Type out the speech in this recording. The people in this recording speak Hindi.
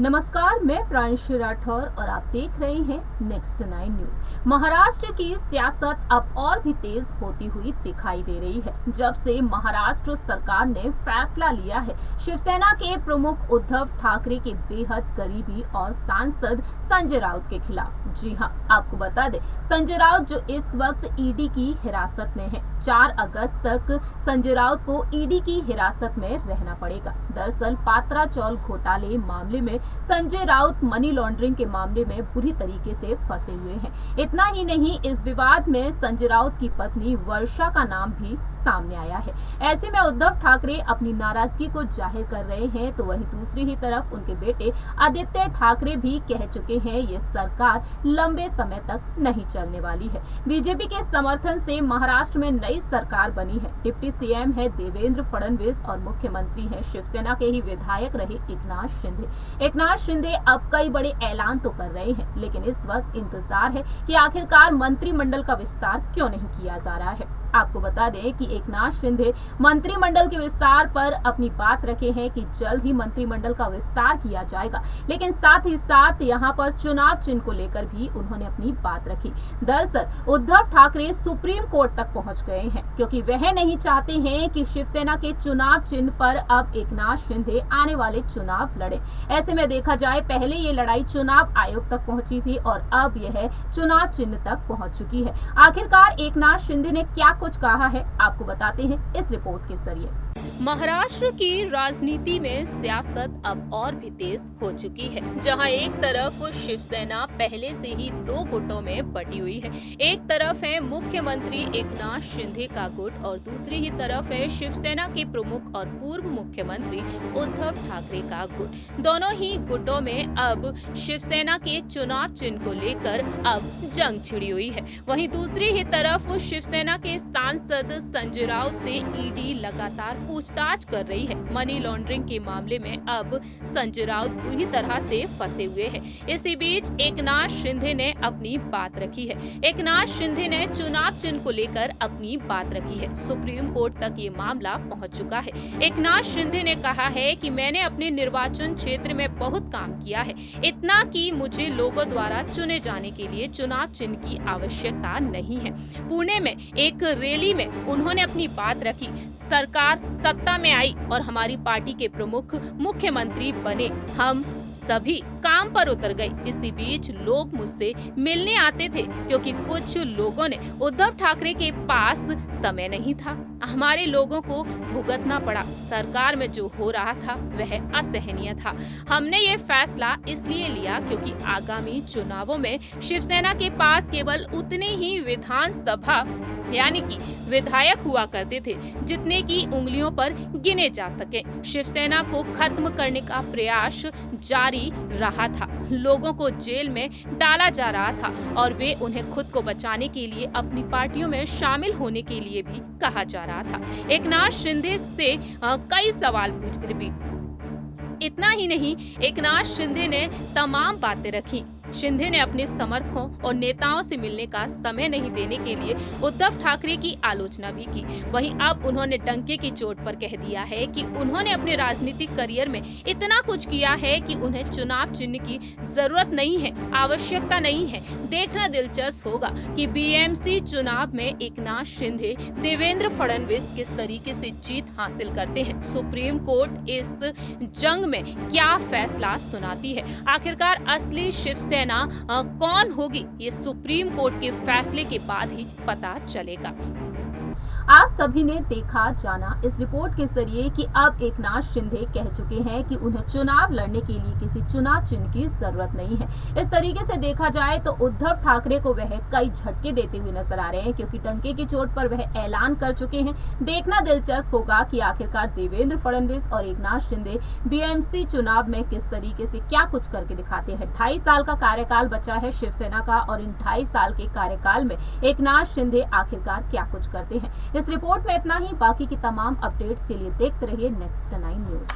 नमस्कार, मैं प्रांशु राठौर और आप देख रहे हैं नेक्स्ट 9 न्यूज। महाराष्ट्र की सियासत अब और भी तेज होती हुई दिखाई दे रही है। जब से महाराष्ट्र सरकार ने फैसला लिया है शिवसेना के प्रमुख उद्धव ठाकरे के बेहद करीबी और सांसद संजय राउत के खिलाफ। जी हां, आपको बता दें, संजय राउत जो इस वक्त ईडी की हिरासत में है। 4 अगस्त तक संजय राउत को ईडी की हिरासत में रहना पड़ेगा। दरअसल पात्रा चौल घोटाले मामले में संजय राउत मनी लॉन्ड्रिंग के मामले में बुरी तरीके से फंसे हुए हैं। इतना ही नहीं, इस विवाद में संजय राउत की पत्नी वर्षा का नाम भी सामने आया है। ऐसे में उद्धव ठाकरे अपनी नाराजगी को जाहिर कर रहे हैं, तो वहीं दूसरी ही तरफ उनके बेटे आदित्य ठाकरे भी कह चुके हैं ये सरकार लंबे समय तक नहीं चलने वाली है। बीजेपी के समर्थन से महाराष्ट्र में नई सरकार बनी है। डिप्टी सीएम है देवेंद्र फडणवीस और मुख्यमंत्री है शिवसेना के ही विधायक रहे एकनाथ शिंदे। एकनाथ शिंदे अब कई बड़े ऐलान तो कर रहे हैं, लेकिन इस वक्त इंतजार है कि आखिरकार मंत्रिमंडल का विस्तार क्यों नहीं किया जा रहा है। आपको बता दें कि एकनाथ शिंदे मंत्रिमंडल के विस्तार पर अपनी बात रखे हैं कि जल्द ही मंत्रिमंडल का विस्तार किया जाएगा, लेकिन साथ ही साथ यहां पर चुनाव चिन्ह को लेकर भी उन्होंने अपनी बात रखी। दरअसल उद्धव ठाकरे सुप्रीम कोर्ट तक पहुंच गए हैं, क्योंकि वह नहीं चाहते हैं कि शिवसेना के चुनाव चिन्ह पर अब एकनाथ शिंदे आने वाले चुनाव लड़े। ऐसे में देखा जाए, पहले ये लड़ाई चुनाव आयोग तक पहुंची थी और अब यह चुनाव चिन्ह तक पहुंच चुकी है। आखिरकार एकनाथ शिंदे ने क्या कुछ कहा है, आपको बताते हैं इस रिपोर्ट के जरिए। महाराष्ट्र की राजनीति में सियासत अब और भी तेज हो चुकी है, जहां एक तरफ शिवसेना पहले से ही 2 गुटों में बटी हुई है। एक तरफ है मुख्यमंत्री एकनाथ शिंदे का गुट और दूसरी ही तरफ है शिवसेना के प्रमुख और पूर्व मुख्यमंत्री उद्धव ठाकरे का गुट। दोनों ही गुटों में अब शिवसेना के चुनाव चिन्ह को लेकर अब जंग छिड़ी हुई है। वहीं दूसरी ही तरफ शिवसेना के सांसद संजय राउत से ईडी लगातार पूछताछ कर रही है। मनी लॉन्ड्रिंग के मामले में अब संजय राउत पूरी तरह से फंसे हुए हैं। इसी बीच एकनाथ शिंदे ने अपनी बात रखी है। एकनाथ शिंदे ने चुनाव चिन्ह को लेकर अपनी बात रखी है। सुप्रीम कोर्ट तक ये मामला पहुंच चुका है। एकनाथ शिंदे ने कहा है कि मैंने अपने निर्वाचन क्षेत्र में बहुत काम किया है, इतना कि मुझे लोगों द्वारा चुने जाने के लिए चुनाव चिन्ह की आवश्यकता नहीं है। पुणे में एक रैली में उन्होंने अपनी बात रखी। सरकार सत्ता में आई और हमारी पार्टी के प्रमुख मुख्यमंत्री बने, हम सभी काम पर उतर गए। इसी बीच लोग मुझसे मिलने आते थे, क्योंकि कुछ लोगों ने उद्धव ठाकरे के पास समय नहीं था। हमारे लोगों को भुगतना पड़ा। सरकार में जो हो रहा था वह असहनीय था। हमने ये फैसला इसलिए लिया क्योंकि आगामी चुनावों में शिवसेना के पास केवल उतने ही विधानसभा यानी कि विधायक हुआ करते थे जितने की उंगलियों पर गिने जा सके। शिवसेना को खत्म करने का प्रयास जारी रहा था। लोगों को जेल में डाला जा रहा था और वे उन्हें खुद को बचाने के लिए अपनी पार्टियों में शामिल होने के लिए भी कहा जा रहा था। एकनाथ शिंदे से कई सवाल रिपीट। इतना ही नहीं, एकनाथ शिंदे ने तमाम बातें रखी। शिंदे ने अपने समर्थकों और नेताओं से मिलने का समय नहीं देने के लिए उद्धव ठाकरे की आलोचना भी की। वहीं अब उन्होंने डंके की चोट पर कह दिया है कि उन्होंने अपने राजनीतिक करियर में इतना कुछ किया है कि उन्हें चुनाव चिन्ह की जरूरत नहीं है, आवश्यकता नहीं है। देखना दिलचस्प होगा कि बीएमसी चुनाव में एकनाथ शिंदे देवेंद्र फडणवीस किस तरीके से जीत हासिल करते हैं। सुप्रीम कोर्ट इस जंग में क्या फैसला सुनाती है, आखिरकार असली शिवसेना कौन होगी, ये सुप्रीम कोर्ट के फैसले के बाद ही पता चलेगा। आप सभी ने देखा जाना इस रिपोर्ट के जरिए कि अब एकनाथ शिंदे कह चुके हैं कि उन्हें चुनाव लड़ने के लिए किसी चुनाव चिन्ह की जरूरत नहीं है। इस तरीके से देखा जाए तो उद्धव ठाकरे को वह कई झटके देते हुए नजर आ रहे हैं, क्योंकि डंके की चोट पर वह ऐलान कर चुके हैं। देखना दिलचस्प होगा कि आखिरकार देवेंद्र फडणवीस और एकनाथ शिंदे बीएमसी चुनाव में किस तरीके से क्या कुछ करके दिखाते हैं। 2.5 साल का कार्यकाल बचा है शिवसेना का और इन 2.5 साल के कार्यकाल में एकनाथ शिंदे आखिरकार क्या कुछ करते हैं। इस रिपोर्ट में इतना ही। बाकी की तमाम अपडेट्स के लिए देखते रहिए नेक्स्ट 9 न्यूज।